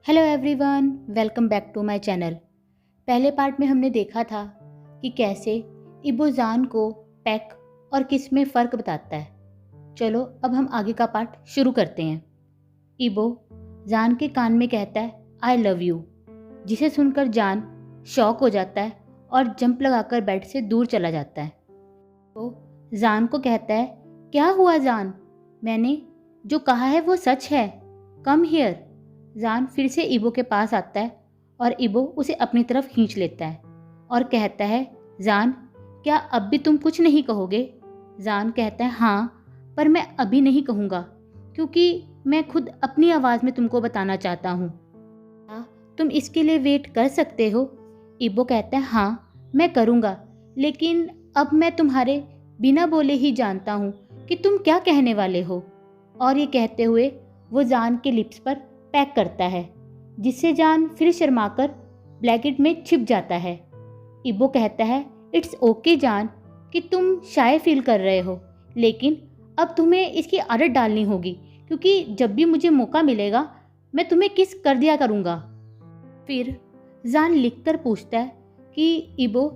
Hello everyone, welcome back to my channel. पहले part में हमने देखा था कि कैसे इबो जान को पैक और किस में फ़र्क बताता है। चलो अब हम आगे का पार्ट शुरू करते हैं। इबो जान के कान में कहता है आई लव यू, जिसे सुनकर जान शॉक हो जाता है और जंप लगाकर बेड से दूर चला जाता है। वो जान को कहता है क्या हुआ जान, मैंने जो कहा है वो सच है, कम हियर। जान फिर से इबो के पास आता है और इबो उसे अपनी तरफ खींच लेता है और कहता है जान क्या अब भी तुम कुछ नहीं कहोगे। जान कहता है हाँ, पर मैं अभी नहीं कहूँगा क्योंकि मैं खुद अपनी आवाज़ में तुमको बताना चाहता हूँ। क्या तुम इसके लिए वेट कर सकते हो। इबो कहता है हाँ मैं करूँगा, लेकिन अब मैं तुम्हारे बिना बोले ही जानता हूँ कि तुम क्या कहने वाले हो। और ये कहते हुए वो जान के लिप्स पर पैक करता है, जिससे जान फिर शर्माकर ब्लैंकेट में छिप जाता है। इबो कहता है इट्स ओके जान कि तुम शाय फील कर रहे हो, लेकिन अब तुम्हें इसकी आदत डालनी होगी क्योंकि जब भी मुझे मौका मिलेगा मैं तुम्हें किस कर दिया करूँगा। फिर जान लिखकर पूछता है कि इबो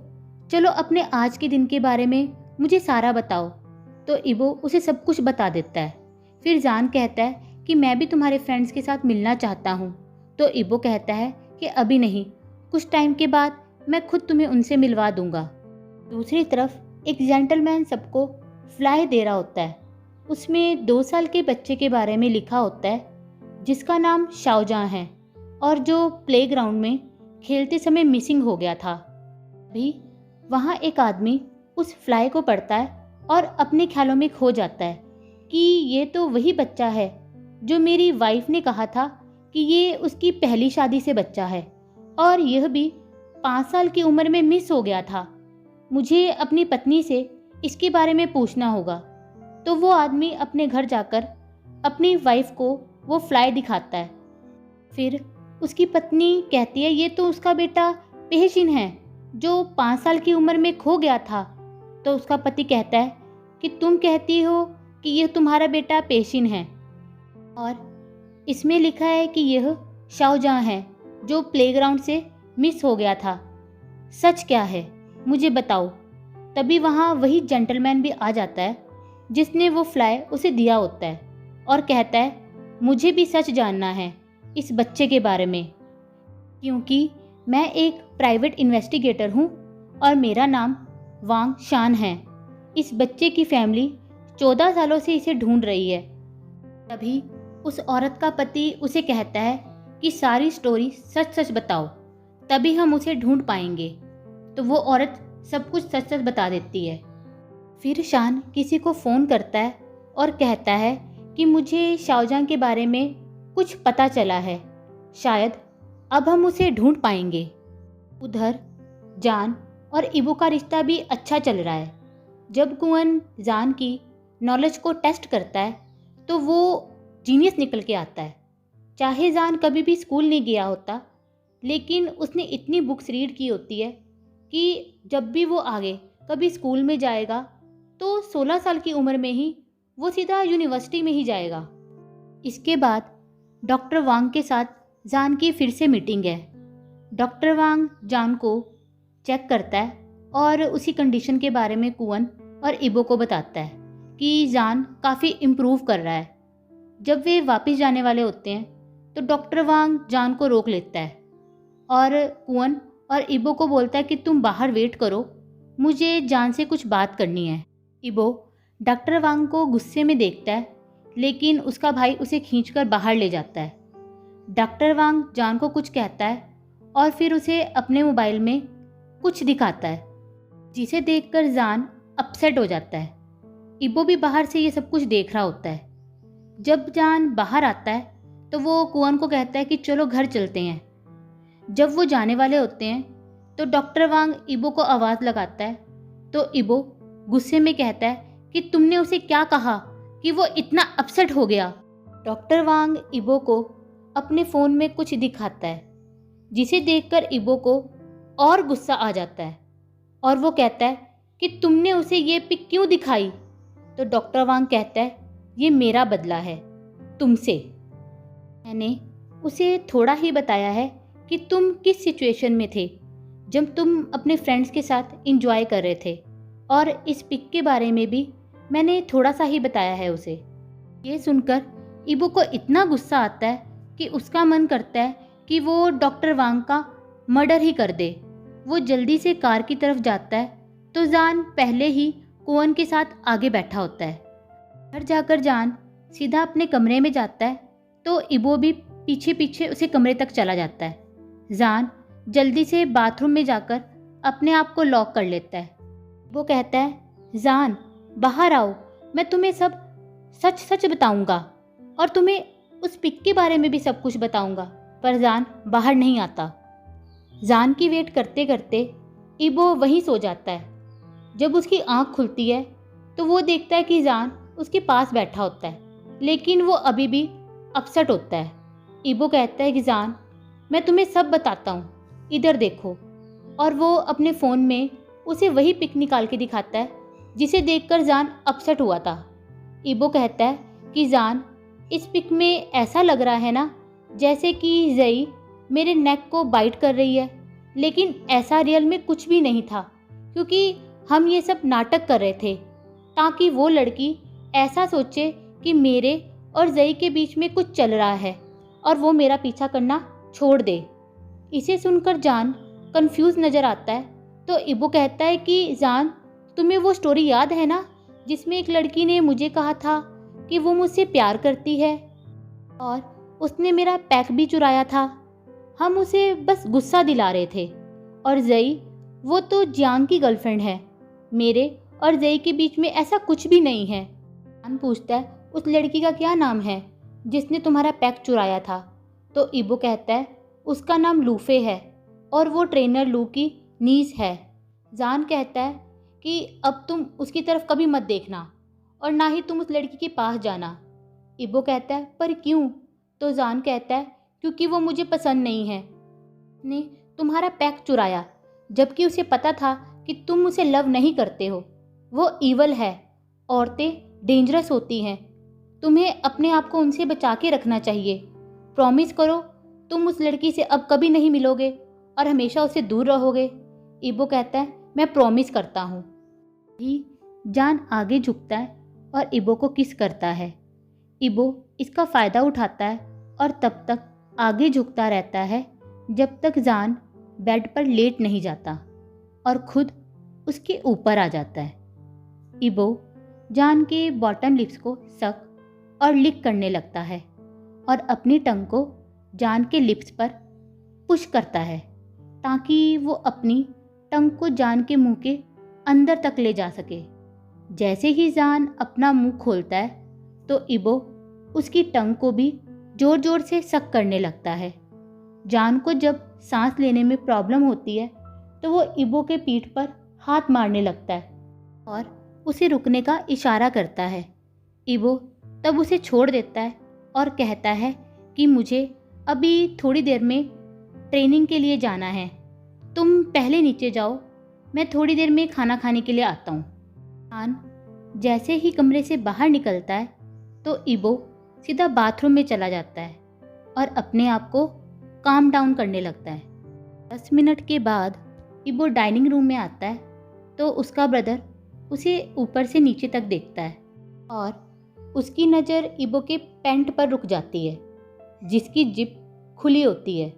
चलो अपने आज के दिन के बारे में मुझे सारा बताओ। तो इबो उसे सब कुछ बता देता है। फिर जान कहता है कि मैं भी तुम्हारे फ्रेंड्स के साथ मिलना चाहता हूँ। तो इबो कहता है कि अभी नहीं, कुछ टाइम के बाद मैं खुद तुम्हें उनसे मिलवा दूंगा। दूसरी तरफ एक जेंटलमैन सबको फ्लाई दे रहा होता है। उसमें 2 साल के बच्चे के बारे में लिखा होता है जिसका नाम शाओजां है और जो प्लेग्राउंड में खेलते समय मिसिंग हो गया था। अभी वहाँ एक आदमी उस फ्लाई को पढ़ता है और अपने ख्यालों में खो जाता है कि ये तो वही बच्चा है जो मेरी वाइफ ने कहा था कि ये उसकी पहली शादी से बच्चा है और यह भी 5 साल की उम्र में मिस हो गया था। मुझे अपनी पत्नी से इसके बारे में पूछना होगा। तो वो आदमी अपने घर जाकर अपनी वाइफ को वो फ्लाई दिखाता है। फिर उसकी पत्नी कहती है ये तो उसका बेटा पेशिन है जो 5 साल की उम्र में खो गया था। तो उसका पति कहता है कि तुम कहती हो कि यह तुम्हारा बेटा पेशिन है और इसमें लिखा है कि यह शाओजां है जो प्लेग्राउंड से मिस हो गया था। सच क्या है मुझे बताओ। तभी वहाँ वही जेंटलमैन भी आ जाता है जिसने वो फ्लाई उसे दिया होता है और कहता है मुझे भी सच जानना है इस बच्चे के बारे में, क्योंकि मैं एक प्राइवेट इन्वेस्टिगेटर हूँ और मेरा नाम वांग शान है। इस बच्चे की फैमिली 14 सालों से इसे ढूंढ रही है। तभी उस औरत का पति उसे कहता है कि सारी स्टोरी सच सच बताओ, तभी हम उसे ढूंढ पाएंगे। तो वो औरत सब कुछ सच सच बता देती है। फिर शान किसी को फ़ोन करता है और कहता है कि मुझे शाओजां के बारे में कुछ पता चला है, शायद अब हम उसे ढूंढ पाएंगे। उधर जान और इबो का रिश्ता भी अच्छा चल रहा है। जब कुअन जान की नॉलेज को टेस्ट करता है तो वो जीनियस निकल के आता है। चाहे जान कभी भी स्कूल नहीं गया होता, लेकिन उसने इतनी बुक्स रीड की होती है कि जब भी वो आगे कभी स्कूल में जाएगा तो 16 साल की उम्र में ही वो सीधा यूनिवर्सिटी में ही जाएगा। इसके बाद डॉक्टर वांग के साथ जान की फिर से मीटिंग है। डॉक्टर वांग जान को चेक करता है और उसी कंडीशन के बारे में कुअन और इबो को बताता है कि जान काफ़ी इम्प्रूव कर रहा है। जब वे वापस जाने वाले होते हैं तो डॉक्टर वांग जान को रोक लेता है और कुअन और इबो को बोलता है कि तुम बाहर वेट करो, मुझे जान से कुछ बात करनी है। इबो डॉक्टर वांग को गुस्से में देखता है, लेकिन उसका भाई उसे खींचकर बाहर ले जाता है। डॉक्टर वांग जान को कुछ कहता है और फिर उसे अपने मोबाइल में कुछ दिखाता है, जिसे देखकर जान अपसेट हो जाता है। इबो भी बाहर से ये सब कुछ देख रहा होता है। जब जान बाहर आता है तो वो कुअन को कहता है कि चलो घर चलते हैं। जब वो जाने वाले होते हैं तो डॉक्टर वांग इबो को आवाज़ लगाता है। तो इबो गुस्से में कहता है कि तुमने उसे क्या कहा कि वो इतना अपसेट हो गया। डॉक्टर वांग इबो को अपने फ़ोन में कुछ दिखाता है, जिसे देखकर इबो को और गुस्सा आ जाता है और वो कहता है कि तुमने उसे ये पिक क्यों दिखाई। तो डॉक्टर वांग कहता है ये मेरा बदला है तुमसे। मैंने उसे थोड़ा ही बताया है कि तुम किस सिचुएशन में थे जब तुम अपने फ्रेंड्स के साथ इंजॉय कर रहे थे, और इस पिक के बारे में भी मैंने थोड़ा सा ही बताया है उसे। ये सुनकर इबो को इतना गुस्सा आता है कि उसका मन करता है कि वो डॉक्टर वांग का मर्डर ही कर दे। वो जल्दी से कार की तरफ जाता है तो जान पहले ही कुवन के साथ आगे बैठा होता है। घर जाकर जान सीधा अपने कमरे में जाता है तो इबो भी पीछे पीछे उसे कमरे तक चला जाता है। जान जल्दी से बाथरूम में जाकर अपने आप को लॉक कर लेता है। वो कहता है, जान बाहर आओ, मैं तुम्हें सब सच सच बताऊंगा और तुम्हें उस पिक के बारे में भी सब कुछ बताऊंगा। पर जान बाहर नहीं आता। जान की वेट करते करते इबो वहीं सो जाता है। जब उसकी आंख खुलती है तो वो देखता है कि जान उसके पास बैठा होता है, लेकिन वो अभी भी अपसेट होता है। इबो कहता है कि जान मैं तुम्हें सब बताता हूँ, इधर देखो। और वो अपने फ़ोन में उसे वही पिक निकाल के दिखाता है जिसे देखकर जान अपसेट हुआ था। इबो कहता है कि जान इस पिक में ऐसा लग रहा है ना जैसे कि जई मेरे नेक को बाइट कर रही है, लेकिन ऐसा रियल में कुछ भी नहीं था, क्योंकि हम ये सब नाटक कर रहे थे ताकि वो लड़की ऐसा सोचे कि मेरे और जई के बीच में कुछ चल रहा है और वो मेरा पीछा करना छोड़ दे। इसे सुनकर जान कंफ्यूज नज़र आता है तो इबो कहता है कि जान तुम्हें वो स्टोरी याद है ना जिसमें एक लड़की ने मुझे कहा था कि वो मुझसे प्यार करती है और उसने मेरा पैक भी चुराया था। हम उसे बस गुस्सा दिला रहे थे। और जई वो तो जियांग की गर्लफ्रेंड है, मेरे और जई के बीच में ऐसा कुछ भी नहीं है। जान पूछता है उस लड़की का क्या नाम है जिसने तुम्हारा पैक चुराया था? तो इबो कहता है उसका नाम लूफे है और वो ट्रेनर लू की नीस है। जान कहता है कि अब तुम उसकी तरफ कभी मत देखना और ना ही तुम उस लड़की के पास जाना। इबो कहता है पर क्यों? तो जान कहता है क्योंकि वो मुझे पसंद नहीं है। ने तुम्हारा पैक चुराया जबकि उसे पता था कि तुम उसे लव नहीं करते हो। वो ईवल है। औरतें डेंजरस होती हैं। तुम्हें अपने आप को उनसे बचा के रखना चाहिए। प्रॉमिस करो तुम उस लड़की से अब कभी नहीं मिलोगे और हमेशा उससे दूर रहोगे। इबो कहता है मैं प्रॉमिस करता हूँ। ही जान आगे झुकता है और इबो को किस करता है। इबो इसका फ़ायदा उठाता है और तब तक आगे झुकता रहता है जब तक जान बेड पर लेट नहीं जाता और खुद उसके ऊपर आ जाता है। इबो जान के बॉटम लिप्स को सक और लिक करने लगता है और अपनी टंग को जान के लिप्स पर पुश करता है ताकि वो अपनी टंग को जान के मुंह के अंदर तक ले जा सके। जैसे ही जान अपना मुंह खोलता है तो इबो उसकी टंग को भी जोर जोर से सक करने लगता है। जान को जब सांस लेने में प्रॉब्लम होती है तो वो इबो के पीठ पर हाथ मारने लगता है और उसे रुकने का इशारा करता है। इबो तब उसे छोड़ देता है और कहता है कि मुझे अभी थोड़ी देर में ट्रेनिंग के लिए जाना है, तुम पहले नीचे जाओ, मैं थोड़ी देर में खाना खाने के लिए आता हूँ। जान जैसे ही कमरे से बाहर निकलता है तो इबो सीधा बाथरूम में चला जाता है और अपने आप को काम डाउन करने लगता है। 10 मिनट के बाद इबो डाइनिंग रूम में आता है तो उसका ब्रदर उसे ऊपर से नीचे तक देखता है और उसकी नज़र इबो के पैंट पर रुक जाती है जिसकी जिप खुली होती है,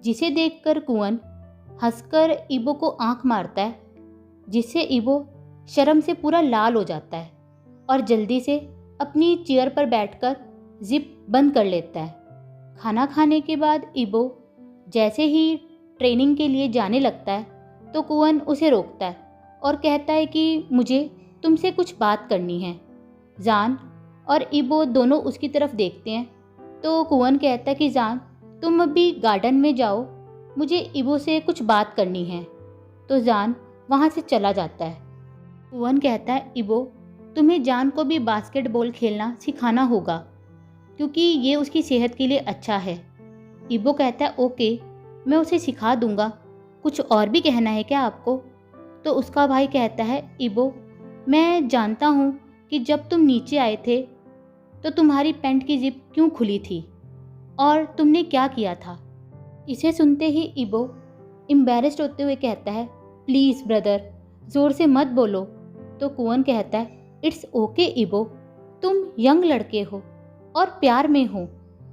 जिसे देखकर कुवन हंसकर इबो को आंख मारता है, जिससे इबो शर्म से पूरा लाल हो जाता है और जल्दी से अपनी चेयर पर बैठकर जिप बंद कर लेता है। खाना खाने के बाद इबो जैसे ही ट्रेनिंग के लिए जाने लगता है तो कुवन उसे रोकता है और कहता है कि मुझे तुमसे कुछ बात करनी है। जान और इबो दोनों उसकी तरफ देखते हैं तो कुवन कहता है कि जान तुम अभी गार्डन में जाओ, मुझे इबो से कुछ बात करनी है। तो जान वहाँ से चला जाता है। कुवन कहता है इबो तुम्हें जान को भी बास्केटबॉल खेलना सिखाना होगा क्योंकि ये उसकी सेहत के लिए अच्छा है। इबो कहता है ओके, मैं उसे सिखा दूंगा, कुछ और भी कहना है क्या आपको? तो उसका भाई कहता है इबो मैं जानता हूँ कि जब तुम नीचे आए थे तो तुम्हारी पैंट की जिप क्यों खुली थी। और तुमने क्या किया था। इसे सुनते ही इबो एम्बैरेस्ड होते हुए कहता है, प्लीज़ ब्रदर, ज़ोर से मत बोलो। तो कुवन कहता है, इट्स ओके इबो, तुम यंग लड़के हो और प्यार में हो,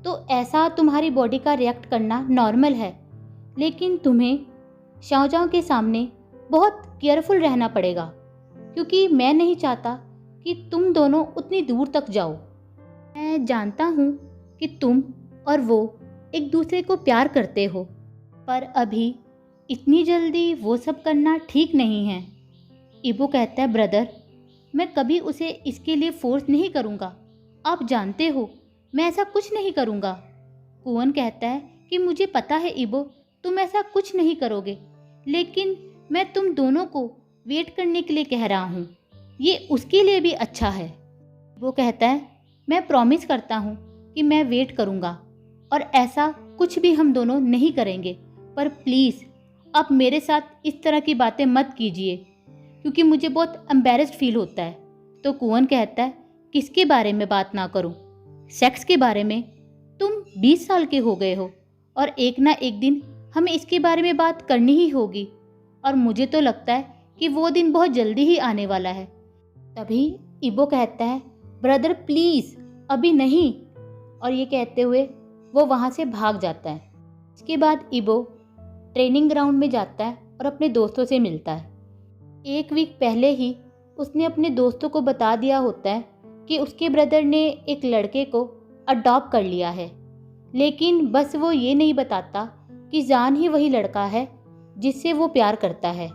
तो ऐसा तुम्हारी बॉडी का रिएक्ट करना नॉर्मल है, लेकिन तुम्हें शाओजाओ के सामने बहुत केयरफुल रहना पड़ेगा, क्योंकि मैं नहीं चाहता कि तुम दोनों उतनी दूर तक जाओ। मैं जानता हूँ कि तुम और वो एक दूसरे को प्यार करते हो, पर अभी इतनी जल्दी वो सब करना ठीक नहीं है। इबो कहता है, ब्रदर, मैं कभी उसे इसके लिए फोर्स नहीं करूँगा, आप जानते हो मैं ऐसा कुछ नहीं करूँगा। कुवन कहता है कि मुझे पता है इबो, तुम ऐसा कुछ नहीं करोगे, लेकिन मैं तुम दोनों को वेट करने के लिए कह रहा हूँ, ये उसके लिए भी अच्छा है। वो कहता है, मैं प्रॉमिस करता हूँ कि मैं वेट करूँगा और ऐसा कुछ भी हम दोनों नहीं करेंगे, पर प्लीज़ आप मेरे साथ इस तरह की बातें मत कीजिए, क्योंकि मुझे बहुत एम्बैरेस्ड फील होता है। तो कुवन कहता है, किसके बारे में बात ना करूँ, सेक्स के बारे में। तुम 20 साल के हो गए हो और एक ना एक दिन हमें इसके बारे में बात करनी ही होगी, और मुझे तो लगता है कि वो दिन बहुत जल्दी ही आने वाला है। तभी इबो कहता है, ब्रदर प्लीज़ अभी नहीं, और ये कहते हुए वो वहाँ से भाग जाता है। इसके बाद इबो ट्रेनिंग ग्राउंड में जाता है और अपने दोस्तों से मिलता है। एक वीक पहले ही उसने अपने दोस्तों को बता दिया होता है कि उसके ब्रदर ने एक लड़के को अडॉप्ट कर लिया है, लेकिन बस वो ये नहीं बताता कि जान ही वही लड़का है जिससे वो प्यार करता है।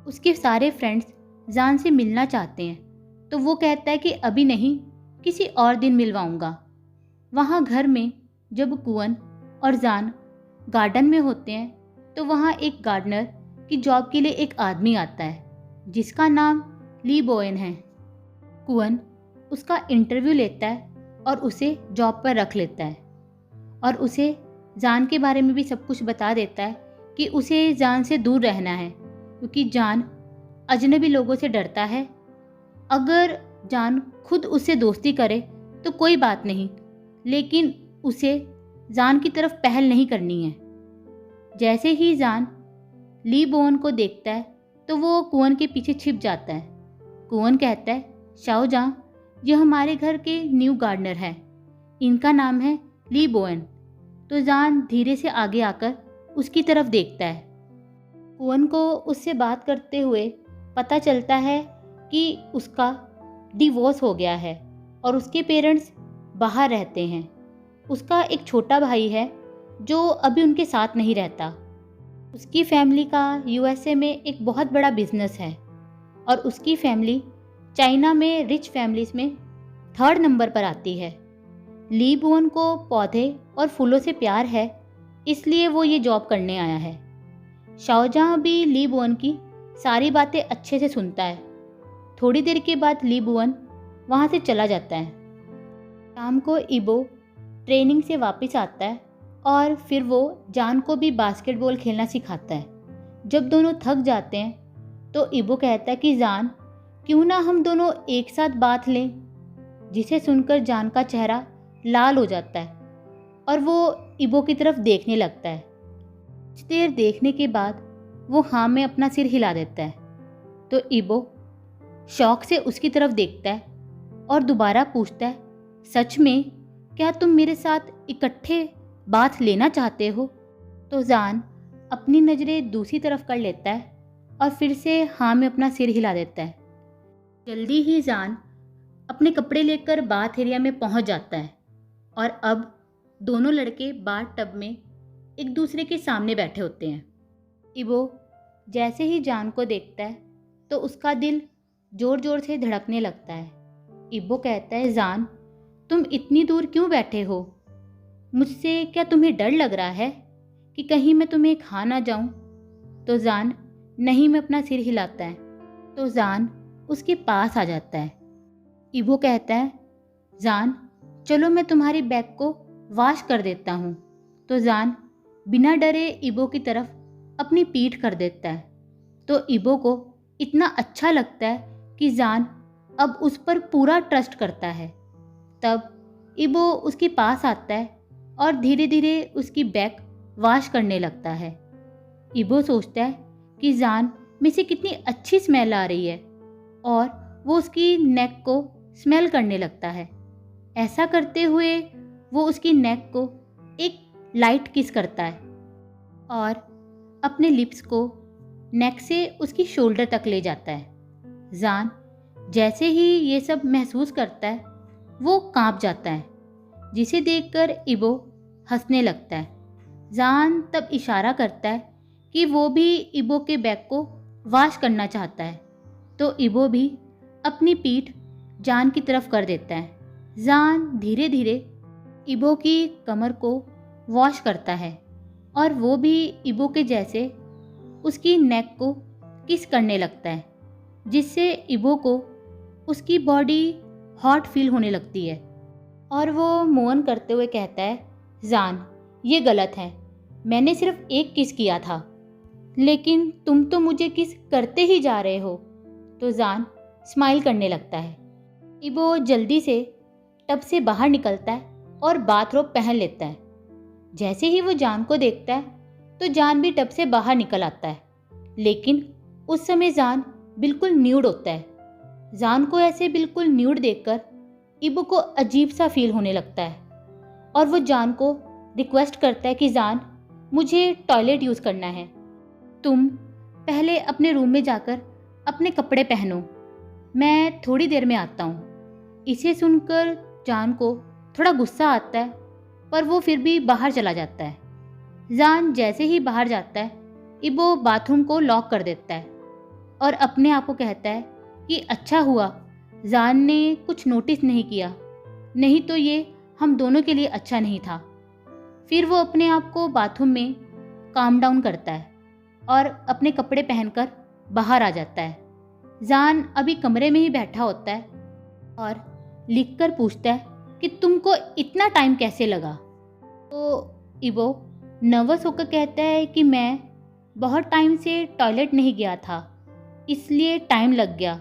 उसके सारे फ्रेंड्स जान से मिलना चाहते हैं, तो वो कहता है कि अभी नहीं, किसी और दिन मिलवाऊंगा। वहाँ घर में जब कुवन और जान गार्डन में होते हैं, तो वहाँ एक गार्डनर की जॉब के लिए एक आदमी आता है जिसका नाम ली बोएन है। कुवन उसका इंटरव्यू लेता है और उसे जॉब पर रख लेता है, और उसे जान के बारे में भी सब कुछ बता देता है कि उसे जान से दूर रहना है, क्योंकि जान अजनबी लोगों से डरता है। अगर जान खुद उससे दोस्ती करे तो कोई बात नहीं, लेकिन उसे जान की तरफ पहल नहीं करनी है। जैसे ही जान ली बोन को देखता है तो वो कुवन के पीछे छिप जाता है। कुवन कहता है, शाओजां, ये हमारे घर के न्यू गार्डनर हैं, इनका नाम है ली बोएन। तो जान धीरे से आगे आकर उसकी तरफ देखता है। कुवन को उससे बात करते हुए पता चलता है कि उसका डिवोर्स हो गया है और उसके पेरेंट्स बाहर रहते हैं। उसका एक छोटा भाई है जो अभी उनके साथ नहीं रहता। उसकी फैमिली का यूएसए में एक बहुत बड़ा बिजनेस है, और उसकी फैमिली चाइना में रिच फैमिलीज में 3rd नंबर पर आती है। ली बोन को पौधे और फूलों से प्यार है, इसलिए वो ये जॉब करने आया है। शाओजां भी ली बोन की सारी बातें अच्छे से सुनता है। थोड़ी देर के बाद ली बोन वहाँ से चला जाता है। शाम को इबो ट्रेनिंग से वापस आता है और फिर वो जान को भी बास्केटबॉल खेलना सिखाता है। जब दोनों थक जाते हैं तो इबो कहता है कि जान, क्यों ना हम दोनों एक साथ बात लें, जिसे सुनकर जान का चेहरा लाल हो जाता है और वो इबो की तरफ देखने लगता है। कुछ देर देखने के बाद वो हाँ में अपना सिर हिला देता है। तो इबो शौक से उसकी तरफ देखता है और दोबारा पूछता है, सच में क्या तुम मेरे साथ इकट्ठे बात लेना चाहते हो? तो जान अपनी नज़रें दूसरी तरफ कर लेता है और फिर से हाँ में अपना सिर हिला देता है। जल्दी ही जान अपने कपड़े लेकर बाथ एरिया में पहुंच जाता है, और अब दोनों लड़के बाथ टब में एक दूसरे के सामने बैठे होते हैं। इबो जैसे ही जान को देखता है तो उसका दिल ज़ोर ज़ोर से धड़कने लगता है। इबो कहता है, जान, तुम इतनी दूर क्यों बैठे हो? मुझसे क्या तुम्हें डर लग रहा है कि कहीं मैं तुम्हें खा ना जाऊं? तो जान नहीं में अपना सिर हिलाता है। तो जान उसके पास आ जाता है। इबो कहता है, जान, चलो मैं तुम्हारी बैग को वॉश कर देता हूँ। तो जान बिना डरे इबो की तरफ अपनी पीठ कर देता है। तो इबो को इतना अच्छा लगता है कि जान अब उस पर पूरा ट्रस्ट करता है। तब इबो उसके पास आता है और धीरे धीरे उसकी बैक वॉश करने लगता है। इबो सोचता है कि जान में से कितनी अच्छी स्मेल आ रही है और वो उसकी नेक को स्मेल करने लगता है। ऐसा करते हुए वो उसकी नेक को एक लाइट किस करता है और अपने लिप्स को नेक से उसकी शोल्डर तक ले जाता है। जान जैसे ही ये सब महसूस करता है वो कांप जाता है, जिसे देखकर इबो हंसने लगता है। जान तब इशारा करता है कि वो भी इबो के बैक को वॉश करना चाहता है, तो इबो भी अपनी पीठ जान की तरफ कर देता है। जान धीरे धीरे इबो की कमर को वॉश करता है और वो भी इबो के जैसे उसकी नेक को किस करने लगता है, जिससे इबो को उसकी बॉडी हॉट फील होने लगती है और वो मोहन करते हुए कहता है, जान ये गलत है, मैंने सिर्फ एक किस किया था, लेकिन तुम तो मुझे किस करते ही जा रहे हो। तो जान स्माइल करने लगता है। इबो जल्दी से टब से बाहर निकलता है और बाथरोब पहन लेता है। जैसे ही वो जान को देखता है तो जान भी टब से बाहर निकल आता है, लेकिन उस समय जान बिल्कुल न्यूड होता है। जान को ऐसे बिल्कुल न्यूड देखकर इबो को अजीब सा फील होने लगता है और वो जान को रिक्वेस्ट करता है कि जान मुझे टॉयलेट यूज़ करना है, तुम पहले अपने रूम में जाकर अपने कपड़े पहनो, मैं थोड़ी देर में आता हूँ। इसे सुनकर जान को थोड़ा गुस्सा आता है, पर वो फिर भी बाहर चला जाता है। जान जैसे ही बाहर जाता है इबो बाथरूम को लॉक कर देता है और अपने आप को कहता है कि अच्छा हुआ जान ने कुछ नोटिस नहीं किया, नहीं तो ये हम दोनों के लिए अच्छा नहीं था। फिर वो अपने आप को बाथरूम में काम डाउन करता है और अपने कपड़े पहनकर बाहर आ जाता है। जान अभी कमरे में ही बैठा होता है और लिखकर पूछता है कि तुमको इतना टाइम कैसे लगा। तो इबो नर्वस होकर कहता है कि मैं बहुत टाइम से टॉयलेट नहीं गया था, इसलिए टाइम लग गया।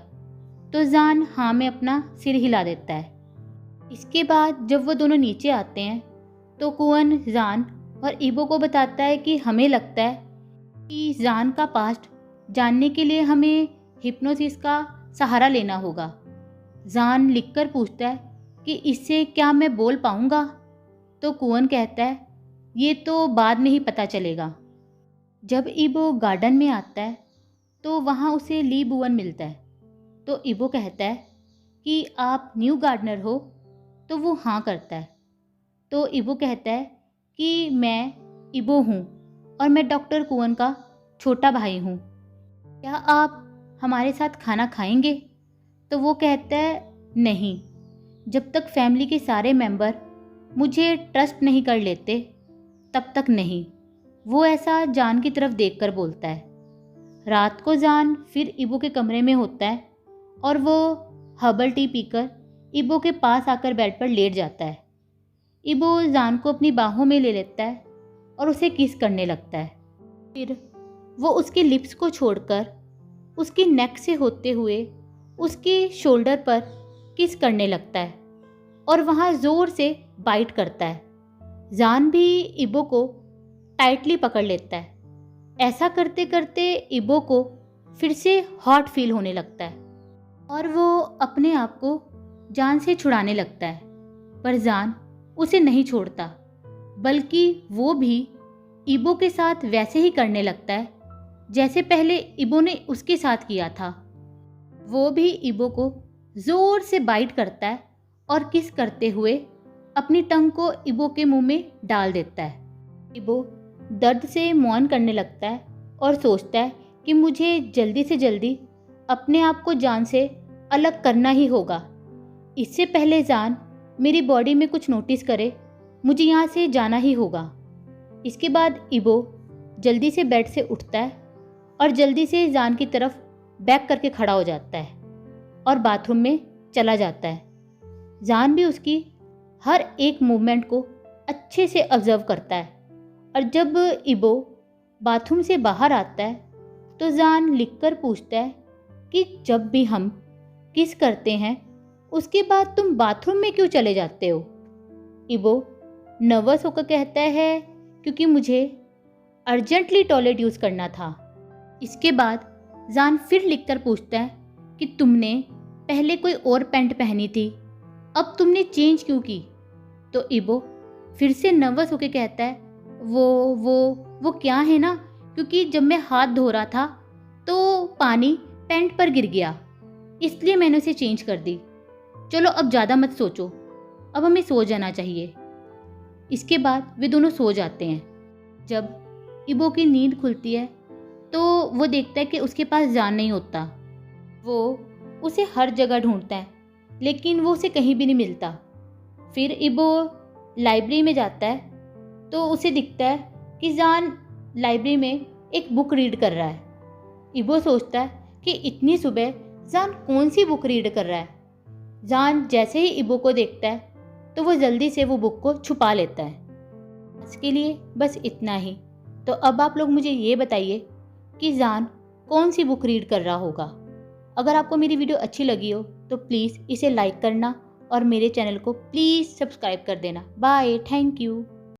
तो जान हाँ में अपना सिर हिला देता है। इसके बाद जब वो दोनों नीचे आते हैं तो कुवन जान और इबो को बताता है कि हमें लगता है कि जान का पास्ट जानने के लिए हमें हिप्नोसिस का सहारा लेना होगा। जान लिखकर पूछता है कि इससे क्या मैं बोल पाऊँगा। तो कुवन कहता है ये तो बाद में ही पता चलेगा। जब इबो गार्डन में आता है तो वहाँ उसे ली बुवन मिलता है। तो इबो कहता है कि आप न्यू गार्डनर हो, तो वो हाँ करता है। तो इबो कहता है कि मैं इबो हूँ और मैं डॉक्टर कुवन का छोटा भाई हूँ, क्या आप हमारे साथ खाना खाएंगे। तो वो कहता है नहीं, जब तक फैमिली के सारे मेंबर मुझे ट्रस्ट नहीं कर लेते तब तक नहीं। वो ऐसा जान की तरफ देखकर बोलता है। रात को जान फिर इबो के कमरे में होता है और वो हर्बल टी पीकर इबो के पास आकर बेड पर लेट जाता है। इबो जान को अपनी बाहों में ले लेता है और उसे किस करने लगता है। फिर वो उसके लिप्स को छोड़कर उसकी नेक से होते हुए उसके शोल्डर पर किस करने लगता है और वहाँ ज़ोर से बाइट करता है। जान भी इबो को टाइटली पकड़ लेता है। ऐसा करते करते इबो को फिर से हॉट फील होने लगता है और वो अपने आप को जान से छुड़ाने लगता है, पर जान उसे नहीं छोड़ता, बल्कि वो भी इबो के साथ वैसे ही करने लगता है जैसे पहले इबो ने उसके साथ किया था। वो भी इबो को ज़ोर से बाइट करता है और किस करते हुए अपनी टंग को इबो के मुंह में डाल देता है। इबो दर्द से मौन करने लगता है और सोचता है कि मुझे जल्दी से जल्दी अपने आप को जान से अलग करना ही होगा। इससे पहले जान मेरी बॉडी में कुछ नोटिस करे, मुझे यहाँ से जाना ही होगा। इसके बाद इबो जल्दी से बेड से उठता है और जल्दी से जान की तरफ बैक करके खड़ा हो जाता है और बाथरूम में चला जाता है। जान भी उसकी हर एक मूवमेंट को अच्छे से ऑब्जर्व करता है और जब इबो बाथरूम से बाहर आता है तो जान लिखकर पूछता है कि जब भी हम किस करते हैं उसके बाद तुम बाथरूम में क्यों चले जाते हो। इबो नर्वस होकर कहता है क्योंकि मुझे अर्जेंटली टॉयलेट यूज़ करना था। इसके बाद जान फिर लिखकर पूछता है कि तुमने पहले कोई और पैंट पहनी थी, अब तुमने चेंज क्यों की? तो इबो फिर से नर्वस होकर कहता है वो क्या है ना, क्योंकि जब मैं हाथ धो रहा था तो पानी पैंट पर गिर गया, इसलिए मैंने उसे चेंज कर दी। चलो अब ज़्यादा मत सोचो, अब हमें सो जाना चाहिए। इसके बाद वे दोनों सो जाते हैं। जब इबो की नींद खुलती है तो वो देखता है कि उसके पास जान नहीं होता। वो उसे हर जगह ढूंढता है लेकिन वो उसे कहीं भी नहीं मिलता। फिर इबो लाइब्रेरी में जाता है तो उसे दिखता है कि जान लाइब्रेरी में एक बुक रीड कर रहा है। इबो सोचता है कि इतनी सुबह जान कौन सी बुक रीड कर रहा है। जान जैसे ही इबो को देखता है तो वो जल्दी से वो बुक को छुपा लेता है। इसके लिए बस इतना ही। तो अब आप लोग मुझे ये बताइए कि जान कौन सी बुक रीड कर रहा होगा। अगर आपको मेरी वीडियो अच्छी लगी हो तो प्लीज़ इसे लाइक करना और मेरे चैनल को प्लीज़ सब्सक्राइब कर देना। Bye, thank you.